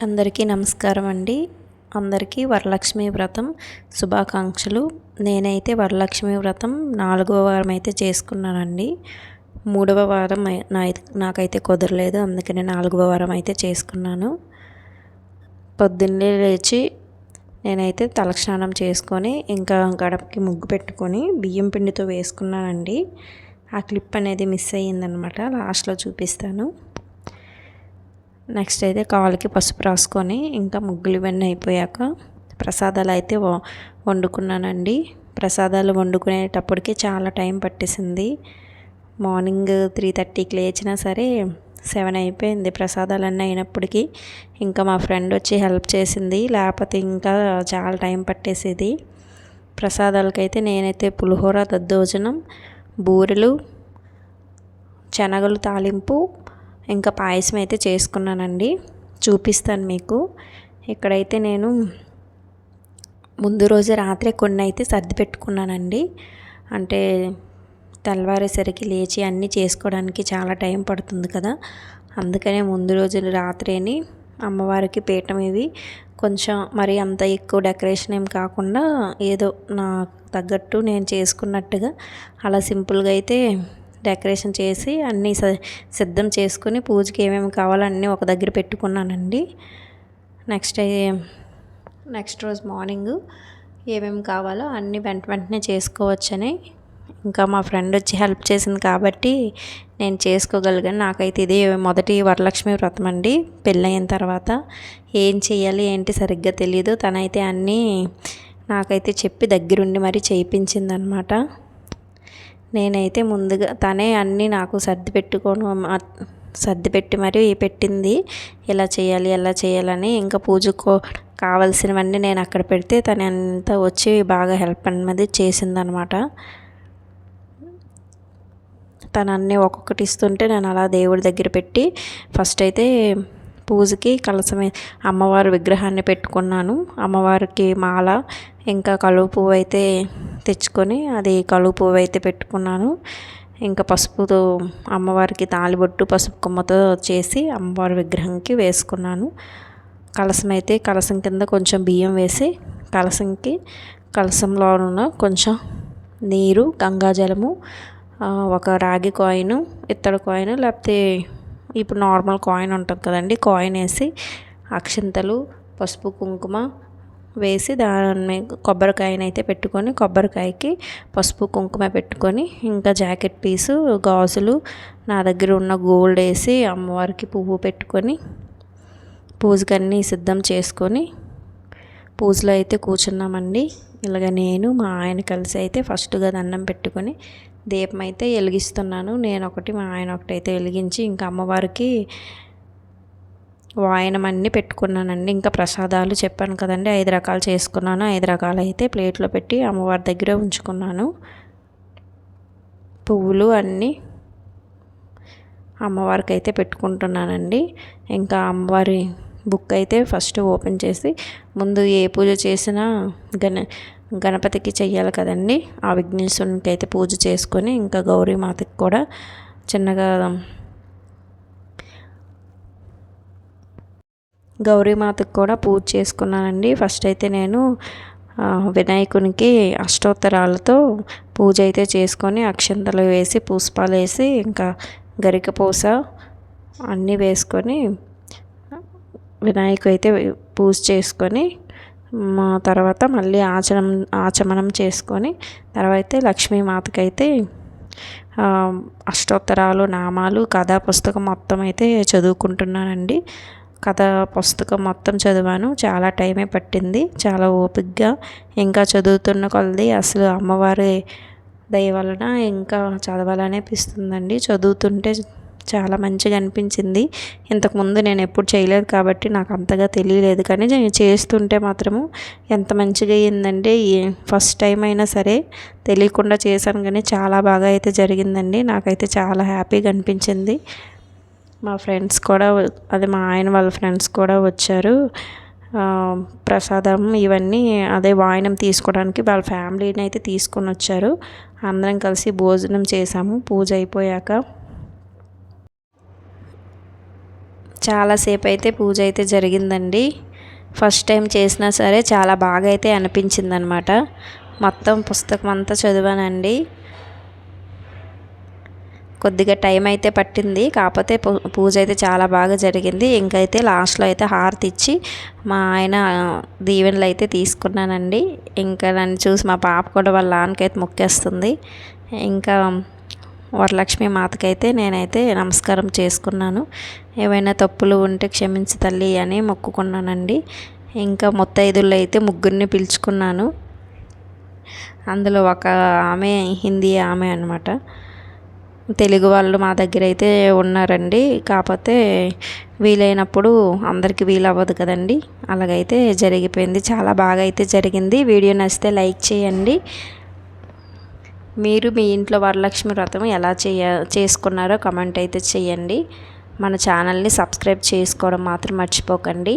అందరికీ నమస్కారం అండి. అందరికీ వరలక్ష్మి వ్రతం శుభాకాంక్షలు. నేనైతే వరలక్ష్మి వ్రతం 4వ వారం అయితే చేసుకున్నానండి. 3వ వారం నాకైతే కుదరలేదు, అందుకని 4వ వారం అయితే చేసుకున్నాను. పొద్దున్నే లేచి నేనైతే తలస్నానం చేసుకొని ఇంకా గడపకి ముగ్గు పెట్టుకొని బియ్యం పిండితో వేసుకున్నానండి. ఆ క్లిప్ అనేది మిస్ అయ్యిందనమాట, లాస్ట్లో చూపిస్తాను. నెక్స్ట్ అయితే కాళ్ళకి పసుపు రాసుకొని ఇంకా ముగ్గులు ఇవన్నీ అయిపోయాక ప్రసాదాలు అయితే వండుకున్నానండి. ప్రసాదాలు వండుకునేటప్పటికి చాలా టైం పట్టేసింది. మార్నింగ్ 3:30కి లేచినా సరే 7 అయిపోయింది ప్రసాదాలన్నీ అయినప్పటికీ. ఇంకా మా ఫ్రెండ్ వచ్చి హెల్ప్ చేసింది, లేకపోతే ఇంకా చాలా టైం పట్టేసేది. ప్రసాదాలకైతే నేనైతే పులిహోర, దద్దోజనం, బూరెలు, శనగలు తాలింపు, ఇంకా పాయసం అయితే చేసుకున్నానండి. చూపిస్తాను మీకు. ఇక్కడైతే నేను ముందు రోజు రాత్రి కొన్ని అయితే సర్ది పెట్టుకున్నానండి. అంటే తెల్లవారేసరికి లేచి అన్నీ చేసుకోవడానికి చాలా టైం పడుతుంది కదా, అందుకనే ముందు రోజు రాత్రిని అమ్మవారికి పీఠం ఇవి కొంచెం మరి అంత ఎక్కువ డెకరేషన్ ఏం కాకుండా ఏదో నాకు తగ్గట్టు నేను చేసుకున్నట్టుగా అలా సింపుల్గా అయితే డెకరేషన్ చేసి అన్నీ సిద్ధం చేసుకుని పూజకి ఏమేమి కావాలో అన్నీ ఒక దగ్గర పెట్టుకున్నానండి. నెక్స్ట్ రోజు మార్నింగ్ ఏమేమి కావాలో అన్నీ వెంటనే చేసుకోవచ్చని ఇంకా మా ఫ్రెండ్ వచ్చి హెల్ప్ చేసింది కాబట్టి నేను చేసుకోగలిగాను. నాకైతే ఇది మొదటి వరలక్ష్మి వ్రతం అండి. పెళ్ళయిన తర్వాత ఏం చేయాలి ఏంటి సరిగ్గా తెలియదు. తనైతే అన్నీ నాకైతే చెప్పి దగ్గరుండి మరీ చేయించిందనమాట. నేనైతే ముందుగా తనే అన్నీ నాకు సర్దిపెట్టి మరీ పెట్టింది, ఎలా చేయాలి ఎలా చేయాలని. ఇంకా పూజకు కావాల్సినవన్నీ నేను అక్కడ పెడితే తను అంతా వచ్చి బాగా హెల్ప్ అనేది చేసిందనమాట. తను అన్నీ ఒక్కొక్కటి ఇస్తుంటే నేను అలా దేవుడి దగ్గర పెట్టి ఫస్ట్ అయితే పూజకి కలసమే అమ్మవారి విగ్రహాన్ని పెట్టుకున్నాను. అమ్మవారికి మాల ఇంకా కలువ పువ్వు అయితే తెచ్చుకొని అది కలువ పువ్వు అయితే పెట్టుకున్నాను. ఇంకా పసుపుతో అమ్మవారికి తాలిబొట్టు పసుపు కొమ్మతో చేసి అమ్మవారి విగ్రహంకి వేసుకున్నాను. కలసం కింద కొంచెం బియ్యం వేసి కలసంలో ఉన్న కొంచెం నీరు, గంగాజలము, ఒక రాగి కాయిన్, ఇత్తడి కాయిన్, లేకపోతే ఇప్పుడు నార్మల్ కాయిన్ ఉంటుంది కదండి, కాయిన్ వేసి అక్షింతలు, పసుపు, కుంకుమ వేసి దాన్ని కొబ్బరికాయనైతే పెట్టుకొని కొబ్బరికాయకి పసుపు కుంకుమ పెట్టుకొని ఇంకా జాకెట్ పీసు, గాజులు, నా దగ్గర ఉన్న గోల్డ్ వేసి అమ్మవారికి పువ్వు పెట్టుకొని పూజకి అన్నీ సిద్ధం చేసుకొని పూజలో అయితే కూర్చున్నామండి. ఇలాగ నేను మా ఆయన కలిసి అయితే ఫస్ట్గా దండం పెట్టుకొని దీపం అయితే వెలిగిస్తున్నాను. నేను ఒకటి, మా ఆయన ఒకటి అయితే వెలిగించి ఇంకా అమ్మవారికి వాయనం అన్నీ పెట్టుకున్నానండి. ఇంకా ప్రసాదాలు చెప్పాను కదండి 5 రకాలు చేసుకున్నాను. 5 రకాలు అయితే ప్లేట్లో పెట్టి అమ్మవారి దగ్గర ఉంచుకున్నాను. పువ్వులు అన్నీ అమ్మవారికి అయితే పెట్టుకుంటున్నానండి. ఇంకా అమ్మవారి బుక్ అయితే ఫస్ట్ ఓపెన్ చేసి ముందు ఏ పూజ చేసినా గణపతికి చెయ్యాలి కదండి, ఆ విఘ్నేశ్వరునికి అయితే పూజ చేసుకొని ఇంకా గౌరీమాతకి కూడా చిన్నగా పూజ చేసుకున్నానండి. ఫస్ట్ అయితే నేను వినాయకునికి అష్టోత్తరాలతో పూజ అయితే చేసుకొని అక్షంతలు వేసి పుష్పాలు వేసి ఇంకా గరికపూస అన్నీ వేసుకొని వినాయకు అయితే పూజ చేసుకొని తర్వాత మళ్ళీ ఆచమనం చేసుకొని తర్వాత లక్ష్మీమాతకి అయితే అష్టోత్తరాలు, నామాలు, కథా పుస్తకం మొత్తం అయితే చదువుకుంటున్నానండి. కథా పుస్తకం మొత్తం చదివాను, చాలా టైమే పట్టింది, చాలా ఓపికగా. ఇంకా చదువుతున్న కొలది అసలు అమ్మవారి దయ వలన ఇంకా చదవాలనే అనిపిస్తుందండి. చదువుతుంటే చాలా మంచిగా అనిపించింది. ఇంతకుముందు నేను ఎప్పుడు చేయలేదు కాబట్టి నాకు అంతగా తెలియలేదు, కానీ నేను చేస్తుంటే మాత్రము ఎంత మంచిగా అయ్యిందంటే ఫస్ట్ టైం అయినా సరే తెలియకుండా చేశాను, కానీ చాలా బాగా అయితే జరిగిందండి. నాకైతే చాలా హ్యాపీగా అనిపించింది. మా ఫ్రెండ్స్ కూడా, అదే మా ఆయన వాళ్ళ ఫ్రెండ్స్ కూడా వచ్చారు. ప్రసాదం ఇవన్నీ అదే వాయనం తీసుకోవడానికి వాళ్ళ ఫ్యామిలీని అయితే తీసుకొని వచ్చారు. అందరం కలిసి భోజనం చేసాము పూజ అయిపోయాక. చాలాసేపు అయితే పూజ అయితే జరిగిందండి. ఫస్ట్ టైం చేసినా సరే చాలా బాగా అయితే అనిపించింది అనమాట. మొత్తం పుస్తకం అంతా చదివానండి. కొద్దిగా టైం అయితే పట్టింది, కాకపోతే పూజ అయితే చాలా బాగా జరిగింది. ఇంకైతే లాస్ట్లో అయితే హారతి ఇచ్చి మా ఆయన దీవెనలు అయితే తీసుకున్నానండి. ఇంకా నన్ను చూసి మా పాప కూడా వాళ్ళ నాన్నకైతే మొక్కేస్తుంది. ఇంకా వరలక్ష్మి మాతకైతే నేనైతే నమస్కారం చేసుకున్నాను. ఏవైనా తప్పులు ఉంటే క్షమించి తల్లి అని మొక్కుకున్నానండి. ఇంకా ముత్తైదుల్లో అయితే ముగ్గురిని పిలుచుకున్నాను. అందులో ఒక ఆమె హిందీ ఆమె అనమాట. తెలుగు వాళ్ళు మా దగ్గర అయితే ఉన్నారండి. కాకపోతే వీలైనప్పుడు అందరికీ వీలవ్వదు కదండి. అలాగైతే జరిగిపోయింది. చాలా బాగా అయితే జరిగింది. వీడియో నచ్చితే లైక్ చేయండి. మీరు మీ ఇంట్లో వరలక్ష్మి వ్రతం ఎలా చేసుకున్నారో కామెంట్ అయితే చేయండి. మన ఛానల్ని సబ్స్క్రైబ్ చేసుకోవడం మాత్రం మర్చిపోకండి.